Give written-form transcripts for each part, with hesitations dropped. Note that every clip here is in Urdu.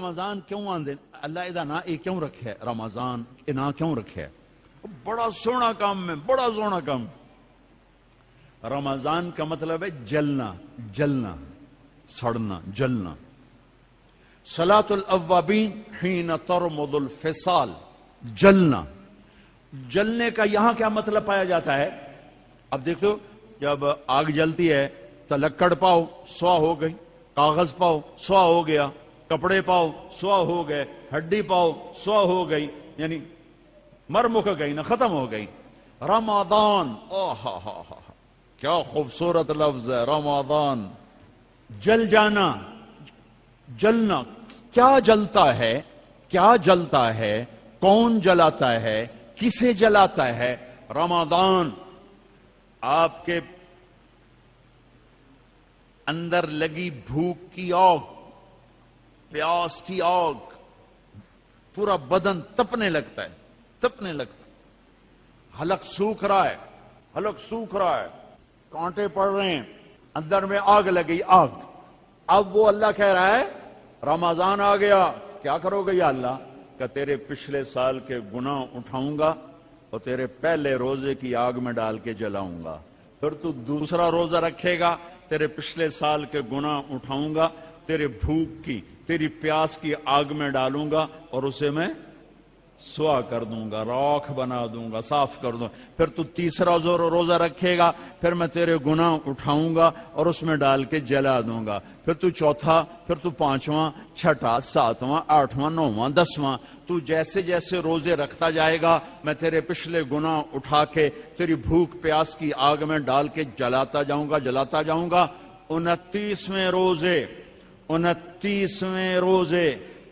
رمضان کیوں آندے اللہ ادا نا یہ کیوں رکھے ہے رمضان یہ نا کیوں رکھے ہے بڑا سونا کام ہے بڑا سونا کام رمضان کا مطلب ہے جلنا جلنا سڑنا جلنا صلاۃ الاوابین حین ترمد الفصال جلنا جلنے کا یہاں کیا مطلب پایا جاتا ہے اب دیکھو جب آگ جلتی ہے تو لکڑ پاؤ سوا ہو گئی کاغذ پاؤ سوا ہو گیا کپڑے پاؤ سوا ہو گئے ہڈی پاؤ سوا ہو گئی یعنی مر مک گئی نا ختم ہو گئی رمضان کیا خوبصورت لفظ ہے رمضان جل جانا جلنا کیا جلتا ہے کیا جلتا ہے کون جلاتا ہے کسے جلاتا ہے رمضان آپ کے اندر لگی بھوک کی آگ پیاس کی آگ پورا بدن تپنے لگتا ہے تپنے لگتا ہے حلق سوکھ رہا ہے حلق سوکھ رہا ہے کانٹے پڑ رہے ہیں اندر میں آگ لگی آگ اب وہ اللہ کہہ رہا ہے رمضان آ گیا کیا کرو گے یا اللہ کہ تیرے پچھلے سال کے گناہ اٹھاؤں گا اور تیرے پہلے روزے کی آگ میں ڈال کے جلاؤں گا پھر تو دوسرا روزہ رکھے گا تیرے پچھلے سال کے گناہ اٹھاؤں گا تیرے بھوک کی تیری پیاس کی آگ میں ڈالوں گا اور اسے میں سوا کر دوں گا راکھ بنا دوں گا صاف کر دوں پھر تو تیسرا روزہ رکھے گا پھر میں تیرے گناہ اٹھاؤں گا اور اس میں ڈال کے جلا دوں گا پھر تو چوتھا پھر تو پانچواں چھٹا ساتواں آٹھواں نواں دسواں تو جیسے جیسے روزے رکھتا جائے گا میں تیرے پچھلے گناہ اٹھا کے تیری بھوک پیاس کی آگ میں ڈال کے جلاتا جاؤں گا 29ویں روزے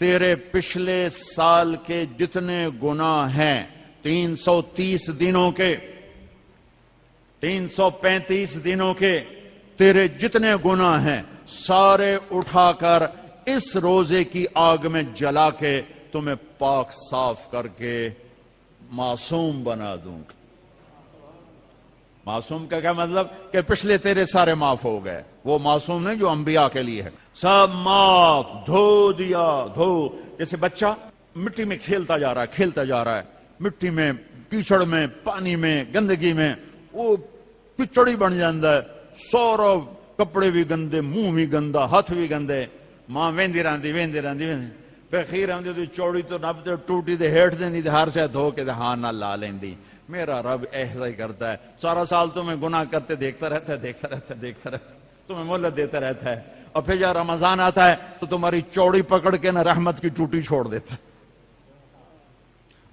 تیرے پچھلے سال کے جتنے گناہ ہیں 330 دنوں کے 335 دنوں کے تیرے جتنے گناہ ہیں سارے اٹھا کر اس روزے کی آگ میں جلا کے تمہیں پاک صاف کر کے معصوم بنا دوں گا معصوم کا کیا مطلب کہ پچھلے تیرے سارے معاف ہو گئے وہ معصوم نہیں جو انبیاء کے لیے ہے سب معاف دھو دیا دھو جیسے بچہ مٹی میں کھیلتا جا رہا ہے مٹی میں کیچڑ میں پانی میں گندگی میں وہ کچڑی بن جاتا ہے سورا کپڑے بھی گندے منہ بھی گندا ہاتھ بھی گندے ماں ویندی رہندی پھر خیر آندی چوڑی تو نب ٹوٹی دے ہیٹ دیندی ہر شے دھو کے ہاں نہ لا لیندی میرا رب ایسا ہی کرتا ہے سارا سال تمہیں گناہ کرتے دیکھتا رہتا ہے تمہیں مہلت دیتا رہتا ہے اور پھر جب رمضان آتا ہے تو تمہاری چوڑی پکڑ کے نہ رحمت کی ٹوٹی چھوڑ دیتا ہے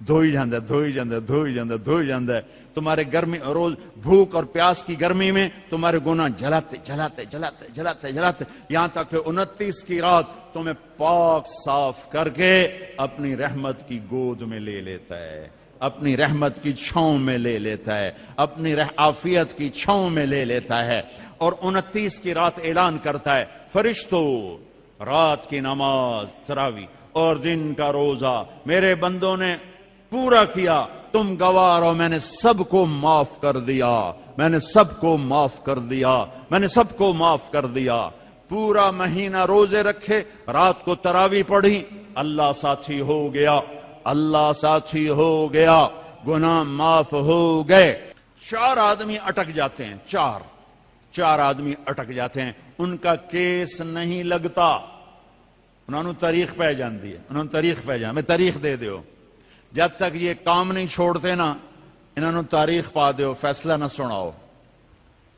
دھوئی جاندہ ہے تمہارے گرمی روز بھوک اور پیاس کی گرمی میں تمہارے گناہ جلاتے یہاں تک کہ 29 کی رات تمہیں پاک صاف کر کے اپنی رحمت کی گود میں لے لیتا ہے اپنی رحمت کی چھاؤں میں لے لیتا ہے اپنی عافیت کی چھاؤں میں لے لیتا ہے اور 29 کی رات اعلان کرتا ہے فرشتوں رات کی نماز تراوی اور دن کا روزہ میرے بندوں نے پورا کیا تم گواہ رہو میں نے سب کو معاف کر دیا پورا مہینہ روزے رکھے رات کو تراوی پڑھی اللہ ساتھی ہو گیا گناہ معاف ہو گئے 4 آدمی اٹک جاتے ہیں چار آدمی اٹک جاتے ہیں ان کا کیس نہیں لگتا انہوں نے تاریخ پہ جاندی ہے میں تاریخ دے دیو جب تک یہ کام نہیں چھوڑتے نا انہوں نے تاریخ پا دیو فیصلہ نہ سناؤ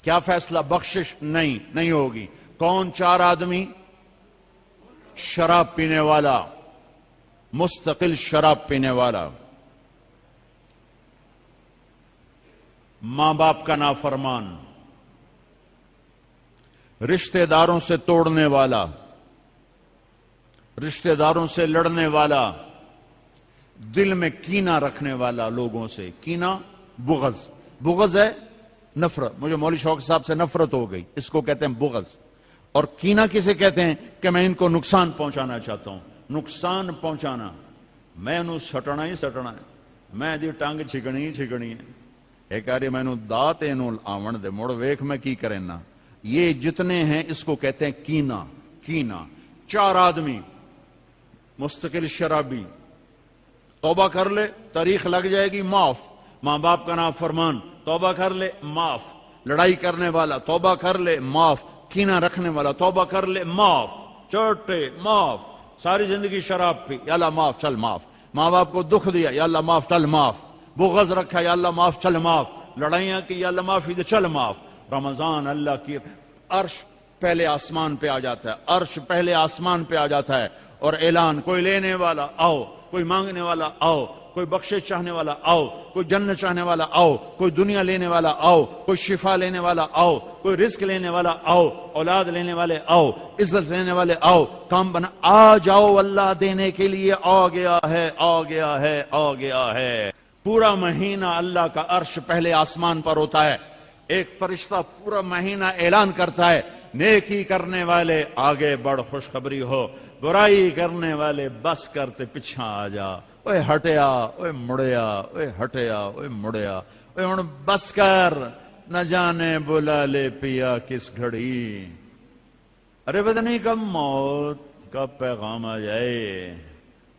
کیا فیصلہ بخشش نہیں ہوگی کون 4 آدمی شراب پینے والا مستقل شراب پینے والا ماں باپ کا نافرمان رشتہ داروں سے توڑنے والا رشتہ داروں سے لڑنے والا دل میں کینہ رکھنے والا لوگوں سے کینہ بغض ہے نفرت مجھے مولوی شوق صاحب سے نفرت ہو گئی اس کو کہتے ہیں بغض اور کینہ کسے کہتے ہیں کہ میں ان کو نقصان پہنچانا چاہتا ہوں نقصان پہنچانا میں انہوں سٹنا ہے میں دی ٹانگ چھکڑی ہے ایک آری میں انہوں دات انہوں آون دے موڑ ویک میں کی کرنا یہ جتنے ہیں اس کو کہتے ہیں کینہ 4 آدمی مستقل شرابی توبہ کر لے تاریخ لگ جائے گی معاف، ماں باپ کا نافرمان توبہ کر لے معاف، لڑائی کرنے والا توبہ کر لے معاف، کینہ رکھنے والا توبہ کر لے معاف، چوٹے معاف، ساری زندگی شراب پی یا اللہ معاف چل معاف، ماں باپ کو دکھ دیا یا اللہ معاف چل معاف، بغض رکھا یا اللہ معاف چل معاف، لڑائیاں کی یا اللہ معافی دے چل معاف۔ رمضان اللہ کی عرش پہلے آسمان پہ آ جاتا ہے، عرش پہلے آسمان پہ آ جاتا ہے اور اعلان، کوئی لینے والا آؤ، کوئی مانگنے والا آؤ، کوئی بخشش چاہنے والا آؤ، کوئی جنت چاہنے والا آؤ، کوئی دنیا لینے والا آؤ، کوئی شفا لینے والا آؤ، کوئی رزق لینے والا آؤ، اولاد لینے والے آؤ، عزت لینے والے آؤ، کام بنا آ جاؤ، اللہ دینے کے لیے آ گیا ہے، آ گیا ہے، آ گیا ہے۔ پورا مہینہ اللہ کا عرش پہلے آسمان پر ہوتا ہے، ایک فرشتہ پورا مہینہ اعلان کرتا ہے، نیکی کرنے والے آگے بڑھ خوشخبری ہو، برائی کرنے والے بس کرتے پیچھا آ جا، اوے ہٹیا، اوے مڑیا، اوے ہٹیا، اوے مڑیا، اوے ہن بس کر، نہ جانے بلا لے پیا کس گھڑی، ارے پتہ نہیں کب موت کا پیغام آ جائے،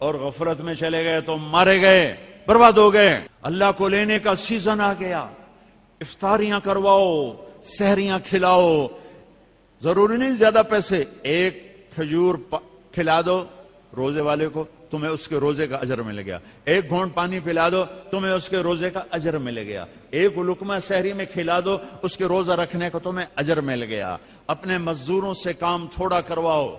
اور غفلت میں چلے گئے تو مارے گئے، برباد ہو گئے۔ اللہ کو لینے کا سیزن آ گیا، افطاریاں کرواؤ، سحریاں کھلاؤ، ضروری نہیں زیادہ پیسے، ایک کھجور کھلا دو روزے والے کو، تمہیں اس کے روزے کا اجر مل گیا، ایک گھونٹ پانی پلا دو تمہیں اس کے روزے کا اجر مل گیا، ایک لقمہ سحری میں کھلا دو اس کے روزہ رکھنے کو تمہیں اجر مل گیا۔ اپنے مزدوروں سے کام تھوڑا کرواؤ،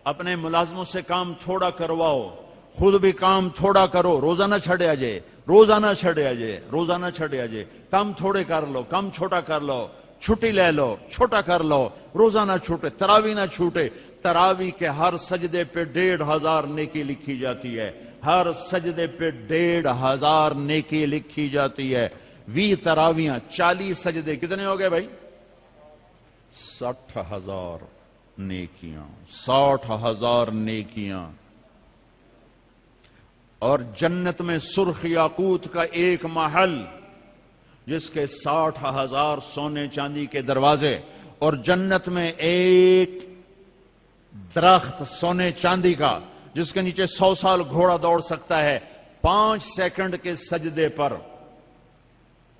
اپنے ملازموں سے کام تھوڑا کرواؤ، خود بھی کام تھوڑا کرو، روزہ نہ چھڑے آجے، روزہ نہ چھڑے آجے، روزہ نہ چھڑے آجے، کام تھوڑے کر لو، کام چھوٹا کر لو، چھٹی لے لو، چھوٹا کر لو، روزہ نہ چھوٹے، تراوی نہ چھوٹے۔ تراوی کے ہر سجدے پہ 1500 نیکی لکھی جاتی ہے، ہر سجدے پہ 1500 نیکی لکھی جاتی ہے۔ 20 تراویاں 40 سجدے کتنے ہو گئے بھائی؟ 60,000 نیکیاں، 60,000 نیکیاں۔ اور جنت میں سرخ یاقوت کا ایک محل جس کے 60,000 سونے چاندی کے دروازے، اور جنت میں ایک درخت سونے چاندی کا جس کے نیچے 100 سال گھوڑا دوڑ سکتا ہے، 5 سیکنڈ کے سجدے پر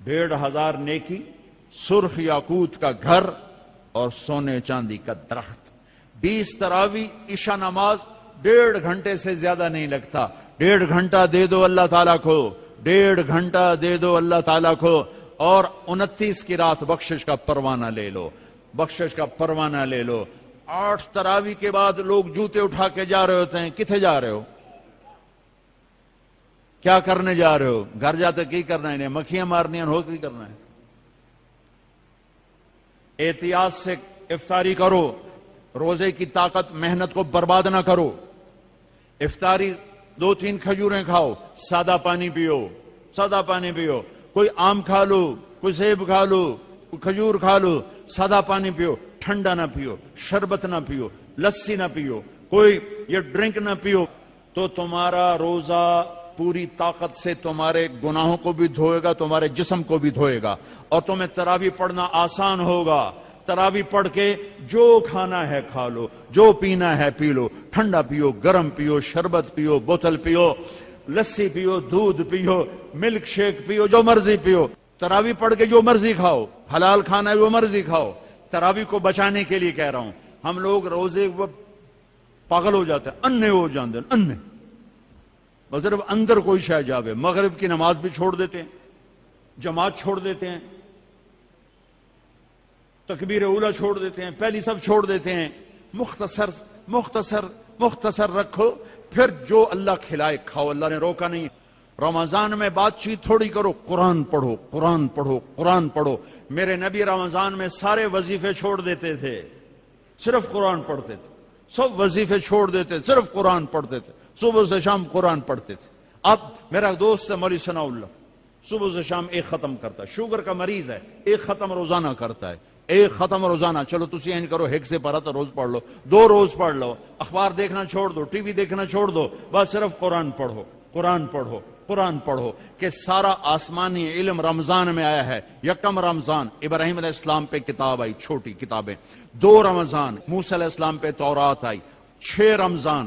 1500 نیکی، سرخ یاقوت کا گھر اور سونے چاندی کا درخت۔ 20 تراوی عشاء نماز 1.5 گھنٹے سے زیادہ نہیں لگتا، 1.5 گھنٹہ دے دو اللہ تعالیٰ کو، 1.5 گھنٹہ دے دو اللہ تعالیٰ کو، اور 29 کی رات بخشش کا پروانہ لے لو، بخشش کا پروانہ لے لو۔ 8 تراوی کے بعد لوگ جوتے اٹھا کے جا رہے ہوتے ہیں، کتنے جا رہے ہو؟ کیا کرنے جا رہے ہو؟ گھر جاتے کی کرنا ہے؟ انہیں مکھیاں مارنی ہو کی کرنا ہے؟ احتیاط سے افطاری کرو، روزے کی طاقت محنت کو برباد نہ کرو۔ افطاری 2-3 کھجوریں کھاؤ، سادہ پانی پیو، سادہ پانی پیو، کوئی آم کھا لو، کوئی سیب کھا لو، کوئی کھجور کھا لو، سادہ پانی پیو، ٹھنڈا نہ پیو، شربت نہ پیو، لسی نہ پیو، کوئی یہ ڈرنک نہ پیو، تو تمہارا روزہ پوری طاقت سے تمہارے گناہوں کو بھی دھوئے گا، تمہارے جسم کو بھی دھوئے گا، اور تمہیں تراویح پڑھنا آسان ہوگا۔ تراویح پڑھ کے جو کھانا ہے کھا لو، جو پینا ہے پی لو، ٹھنڈا پیو، گرم پیو، شربت پیو، بوتل پیو، لسی پیو، دودھ پیو، ملک شیک پیو، جو مرضی پیو۔ تراویح پڑھ کے جو مرضی کھاؤ، حلال کھانا ہے وہ مرضی کھاؤ۔ تراویح کو بچانے کے لیے کہہ رہا ہوں، ہم لوگ روزے پاگل ہو جاتے ہیں، انے ہو جاتے ہیں، انے بس صرف اندر کوئی شے جاوے، مغرب کی نماز بھی چھوڑ دیتے ہیں، جماعت چھوڑ دیتے ہیں، تکبیر اولا چھوڑ دیتے ہیں، پہلی سب چھوڑ دیتے ہیں۔ مختصر مختصر مختصر رکھو، پھر جو اللہ کھلائے کھاؤ، اللہ نے روکا نہیں۔ رمضان میں بات چیت تھوڑی کرو، قرآن پڑھو، قرآن پڑھو، قرآن پڑھو۔ میرے نبی رمضان میں سارے وظیفے چھوڑ دیتے تھے، صرف قرآن پڑھتے تھے، سب وظیفے چھوڑ دیتے، صرف قرآن پڑھتے تھے، صبح سے شام قرآن پڑھتے تھے۔ اب میرا دوست ہے مولوی ثناء اللہ، صبح سے شام ایک ختم کرتا ہے، شوگر کا مریض ہے، ایک ختم روزانہ کرتا ہے، ایک ختم روزانہ۔ چلو تسی این کرو، ایک سے پڑھا تو روز پڑھ لو، 2 روز پڑھ لو، اخبار دیکھنا چھوڑ دو، ٹی وی دیکھنا چھوڑ دو، بس صرف قرآن پڑھو، قرآن پڑھو، قرآن پڑھو، کہ سارا آسمانی علم رمضان میں آیا ہے۔ یکم رمضان ابراہیم علیہ السلام پہ کتاب آئی، چھوٹی کتابیں، 2 رمضان موسیٰ علیہ السلام پہ تورات آئی، 6 رمضان